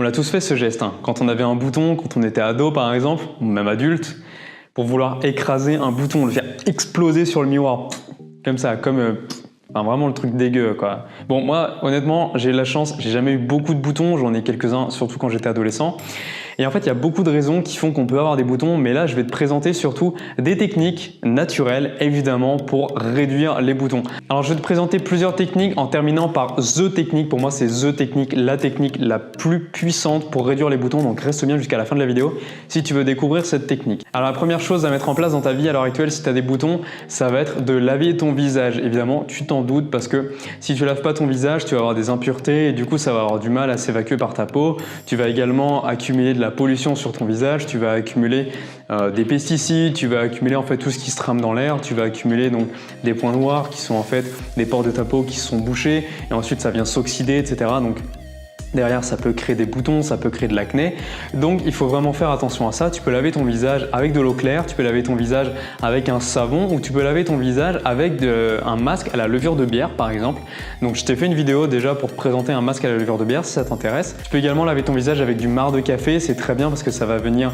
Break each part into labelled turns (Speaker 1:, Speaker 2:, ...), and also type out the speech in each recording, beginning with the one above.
Speaker 1: On a tous fait ce geste, hein. Quand on avait un bouton, quand on était ado par exemple, ou même adulte, pour vouloir écraser un bouton, le faire exploser sur le miroir, comme ça, enfin, vraiment le truc dégueu quoi. Bon moi honnêtement j'ai la chance, j'ai jamais eu beaucoup de boutons, j'en ai quelques-uns surtout quand j'étais adolescent. Et en fait il y a beaucoup de raisons qui font qu'on peut avoir des boutons, mais là je vais te présenter surtout des techniques naturelles évidemment pour réduire les boutons. Alors je vais te présenter plusieurs techniques en terminant par The technique. Pour moi c'est The technique, la technique la plus puissante pour réduire les boutons, donc reste bien jusqu'à la fin de la vidéo si tu veux découvrir cette technique. Alors la première chose à mettre en place dans ta vie à l'heure actuelle si tu as des boutons, ça va être de laver ton visage. Évidemment tu t'en doutes parce que si tu laves pas ton visage tu vas avoir des impuretés et du coup ça va avoir du mal à s'évacuer par ta peau. Tu vas également accumuler de la pollution sur ton visage, tu vas accumuler des pesticides, tu vas accumuler en fait tout ce qui se trame dans l'air, tu vas accumuler donc des points noirs qui sont en fait des pores de ta peau qui sont bouchés et ensuite ça vient s'oxyder etc. Donc derrière, ça peut créer des boutons, ça peut créer de l'acné. Donc, il faut vraiment faire attention à ça. Tu peux laver ton visage avec de l'eau claire, tu peux laver ton visage avec un savon ou tu peux laver ton visage avec un masque à la levure de bière, par exemple. Donc, je t'ai fait une vidéo déjà pour te présenter un masque à la levure de bière si ça t'intéresse. Tu peux également laver ton visage avec du marc de café. C'est très bien parce que ça va venir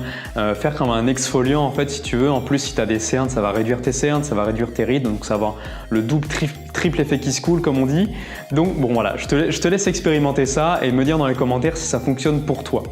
Speaker 1: faire comme un exfoliant en fait si tu veux. En plus, si tu as des cernes, ça va réduire tes cernes, ça va réduire tes rides. Donc, ça va avoir le double, triple effet qui se coule comme on dit. Donc, bon voilà, je te laisse expérimenter ça et me dire dans les commentaires si ça fonctionne pour toi.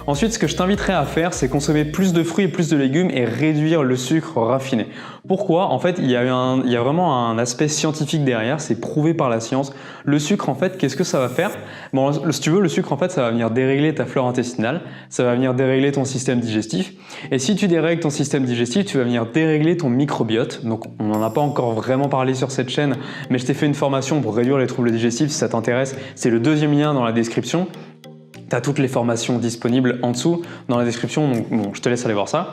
Speaker 1: Ensuite, ce que je t'inviterai à faire, c'est consommer plus de fruits et plus de légumes et réduire le sucre raffiné. Pourquoi? En fait, il y a vraiment un aspect scientifique derrière, c'est prouvé par la science. Le sucre, en fait, qu'est-ce que ça va faire? Bon, si tu veux, le sucre, en fait, ça va venir dérégler ta flore intestinale, ça va venir dérégler ton système digestif. Et si tu dérègles ton système digestif, tu vas venir dérégler ton microbiote. Donc, on n'en a pas encore vraiment parlé sur cette chaîne, mais je t'ai fait une formation pour réduire les troubles digestifs. Si ça t'intéresse, c'est le deuxième lien dans la description. Tu as toutes les formations disponibles en dessous dans la description, donc bon, je te laisse aller voir ça.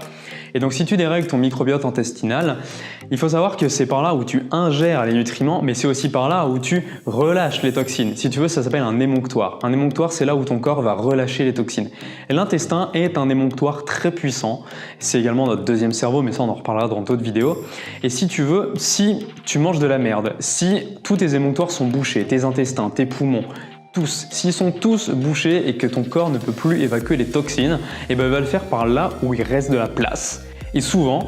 Speaker 1: Et donc si tu dérègles ton microbiote intestinal, il faut savoir que c'est par là où tu ingères les nutriments, mais c'est aussi par là où tu relâches les toxines. Si tu veux, ça s'appelle un émonctoire. Un émonctoire, c'est là où ton corps va relâcher les toxines. Et l'intestin est un émonctoire très puissant. C'est également notre deuxième cerveau, mais ça on en reparlera dans d'autres vidéos. Et si tu veux, si tu manges de la merde, si tous tes émonctoires sont bouchés, tes intestins, tes poumons, s'ils sont tous bouchés et que ton corps ne peut plus évacuer les toxines, et ben il va le faire par là où il reste de la place. Et souvent,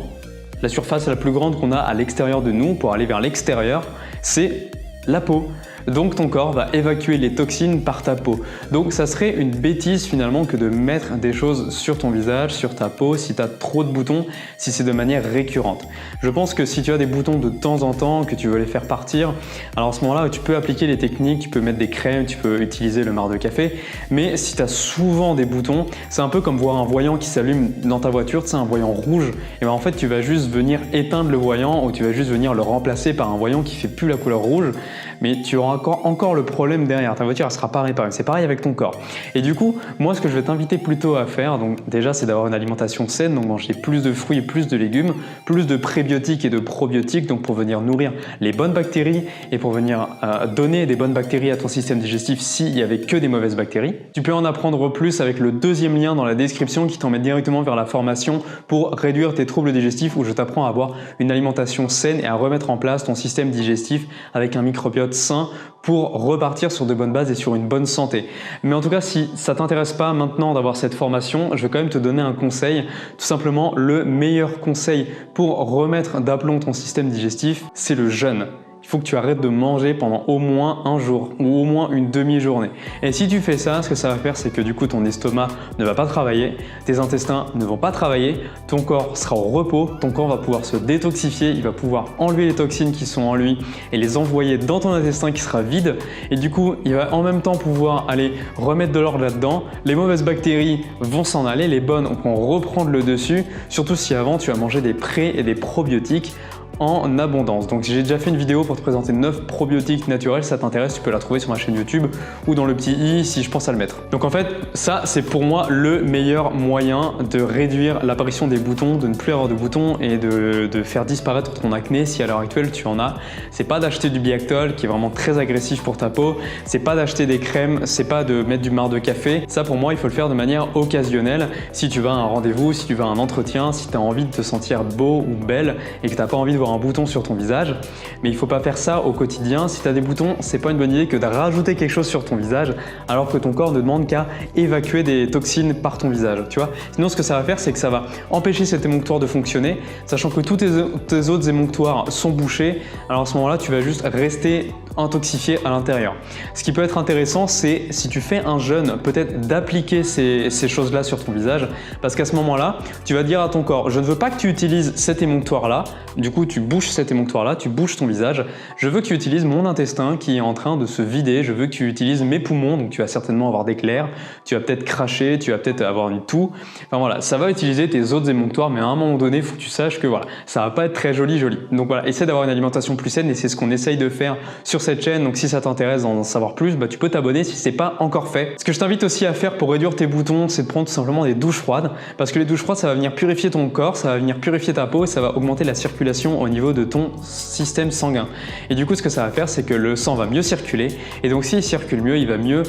Speaker 1: la surface la plus grande qu'on a à l'extérieur de nous pour aller vers l'extérieur, c'est la peau. Donc ton corps va évacuer les toxines par ta peau. Donc ça serait une bêtise finalement que de mettre des choses sur ton visage, sur ta peau, si tu as trop de boutons, si c'est de manière récurrente. Je pense que si tu as des boutons de temps en temps, que tu veux les faire partir, alors à ce moment-là, tu peux appliquer les techniques, tu peux mettre des crèmes, tu peux utiliser le marc de café, mais si tu as souvent des boutons, c'est un peu comme voir un voyant qui s'allume dans ta voiture, c'est un voyant rouge, et bien en fait tu vas juste venir éteindre le voyant ou tu vas juste venir le remplacer par un voyant qui fait plus la couleur rouge, mais tu auras encore le problème derrière. Ta voiture, elle sera pas réparée. C'est pareil avec ton corps. Et du coup, moi, ce que je vais t'inviter plutôt à faire, donc déjà, c'est d'avoir une alimentation saine, donc manger plus de fruits et plus de légumes, plus de prébiotiques et de probiotiques, donc pour venir nourrir les bonnes bactéries et pour venir donner des bonnes bactéries à ton système digestif s'il n'y avait que des mauvaises bactéries. Tu peux en apprendre plus avec le deuxième lien dans la description qui t'emmène directement vers la formation pour réduire tes troubles digestifs où je t'apprends à avoir une alimentation saine et à remettre en place ton système digestif avec un microbiote sain pour repartir sur de bonnes bases et sur une bonne santé. Mais en tout cas, si ça t'intéresse pas maintenant d'avoir cette formation, je vais quand même te donner un conseil. Tout simplement, le meilleur conseil pour remettre d'aplomb ton système digestif, c'est le jeûne. Il faut que tu arrêtes de manger pendant au moins un jour ou au moins une demi-journée. Et si tu fais ça, ce que ça va faire, c'est que du coup ton estomac ne va pas travailler, tes intestins ne vont pas travailler, ton corps sera au repos, ton corps va pouvoir se détoxifier, il va pouvoir enlever les toxines qui sont en lui et les envoyer dans ton intestin qui sera vide. Et du coup, il va en même temps pouvoir aller remettre de l'ordre là-dedans. Les mauvaises bactéries vont s'en aller, les bonnes vont reprendre le dessus, surtout si avant tu as mangé des pré et des probiotiques en abondance. Donc j'ai déjà fait une vidéo pour te présenter 9 probiotiques naturels, si ça t'intéresse, tu peux la trouver sur ma chaîne YouTube ou dans le petit i si je pense à le mettre. Donc en fait, ça c'est pour moi le meilleur moyen de réduire l'apparition des boutons, de ne plus avoir de boutons et de faire disparaître ton acné si à l'heure actuelle tu en as. C'est pas d'acheter du Biactol qui est vraiment très agressif pour ta peau, c'est pas d'acheter des crèmes, c'est pas de mettre du marc de café. Ça pour moi, il faut le faire de manière occasionnelle. Si tu vas à un rendez-vous, si tu vas à un entretien, si tu as envie de te sentir beau ou belle et que tu n'as pas envie de voir encore un bouton sur ton visage, mais il ne faut pas faire ça au quotidien. Si tu as des boutons, c'est pas une bonne idée que de rajouter quelque chose sur ton visage alors que ton corps ne demande qu'à évacuer des toxines par ton visage, tu vois. Sinon, ce que ça va faire, c'est que ça va empêcher cet émonctoire de fonctionner, sachant que tous tes autres émonctoires sont bouchés. Alors à ce moment-là, tu vas juste rester intoxifié à l'intérieur. Ce qui peut être intéressant, c'est si tu fais un jeûne, peut-être d'appliquer ces choses-là sur ton visage, parce qu'à ce moment-là, tu vas dire à ton corps, je ne veux pas que tu utilises cet émonctoire-là, du coup tu bouches cet émonctoire-là, tu bouches ton visage, je veux que tu utilises mon intestin qui est en train de se vider, je veux que tu utilises mes poumons, donc tu vas certainement avoir des clairs, tu vas peut-être cracher, tu vas peut-être avoir une toux, enfin voilà, ça va utiliser tes autres émonctoires, mais à un moment donné, il faut que tu saches que voilà, ça va pas être très joli. Donc voilà, essaie d'avoir une alimentation plus saine et c'est ce qu'on essaye de faire sur cette chaîne, donc si ça t'intéresse d'en savoir plus, tu peux t'abonner si c'est pas encore fait. Ce que je t'invite aussi à faire pour réduire tes boutons, c'est de prendre tout simplement des douches froides, parce que les douches froides, ça va venir purifier ton corps, ça va venir purifier ta peau et ça va augmenter la circulation au niveau de ton système sanguin. Et du coup, ce que ça va faire, c'est que le sang va mieux circuler, et donc s'il circule mieux, il va mieux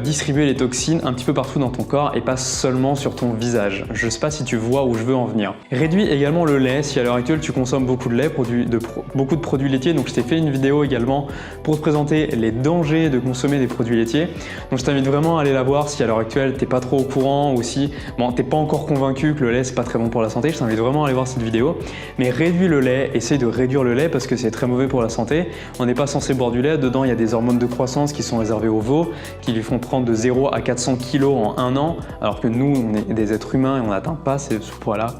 Speaker 1: distribuer les toxines un petit peu partout dans ton corps et pas seulement sur ton visage. Je sais pas si tu vois où je veux en venir. Réduis également le lait si à l'heure actuelle tu consommes beaucoup de lait, beaucoup de produits laitiers, donc je t'ai fait une vidéo également pour te présenter les dangers de consommer des produits laitiers. Donc je t'invite vraiment à aller la voir si à l'heure actuelle t'es pas trop au courant ou si t'es pas encore convaincu que le lait c'est pas très bon pour la santé. Je t'invite vraiment à aller voir cette vidéo. Mais réduis le lait, essaye de réduire le lait parce que c'est très mauvais pour la santé. On n'est pas censé boire du lait, dedans il y a des hormones de croissance qui sont réservées aux veaux, qui lui font prendre de 0 à 400 kg en un an, alors que nous on est des êtres humains et on n'atteint pas ce poids-là.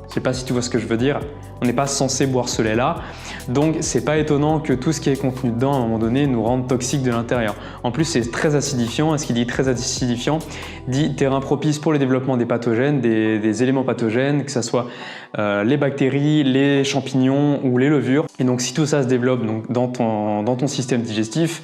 Speaker 1: Je sais pas si tu vois ce que je veux dire. On n'est pas censé boire ce lait-là, donc c'est pas étonnant que tout ce qui est contenu dedans à un moment donné nous rende toxiques de l'intérieur. En plus, c'est très acidifiant, et ce qui dit très acidifiant dit terrain propice pour le développement des pathogènes, des éléments pathogènes, que ce soit les bactéries, les champignons ou les levures. Et donc si tout ça se développe donc, dans ton système digestif,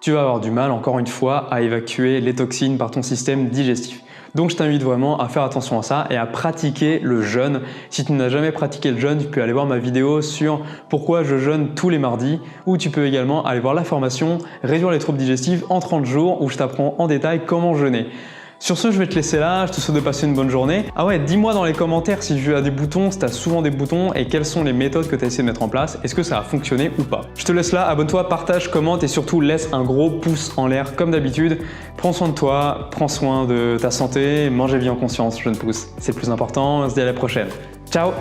Speaker 1: tu vas avoir du mal, encore une fois, à évacuer les toxines par ton système digestif. Donc je t'invite vraiment à faire attention à ça et à pratiquer le jeûne. Si tu n'as jamais pratiqué le jeûne, tu peux aller voir ma vidéo sur pourquoi je jeûne tous les mardis, ou tu peux également aller voir la formation Réduire les troubles digestifs en 30 jours où je t'apprends en détail comment jeûner. Sur ce, je vais te laisser là, je te souhaite de passer une bonne journée. Ah ouais, dis-moi dans les commentaires si tu as des boutons, si tu as souvent des boutons et quelles sont les méthodes que tu as essayé de mettre en place. Est-ce que ça a fonctionné ou pas? Je te laisse là, abonne-toi, partage, commente et surtout laisse un gros pouce en l'air comme d'habitude. Prends soin de toi, prends soin de ta santé, mange et vis en conscience, jeune pouce. C'est le plus important, on se dit à la prochaine. Ciao!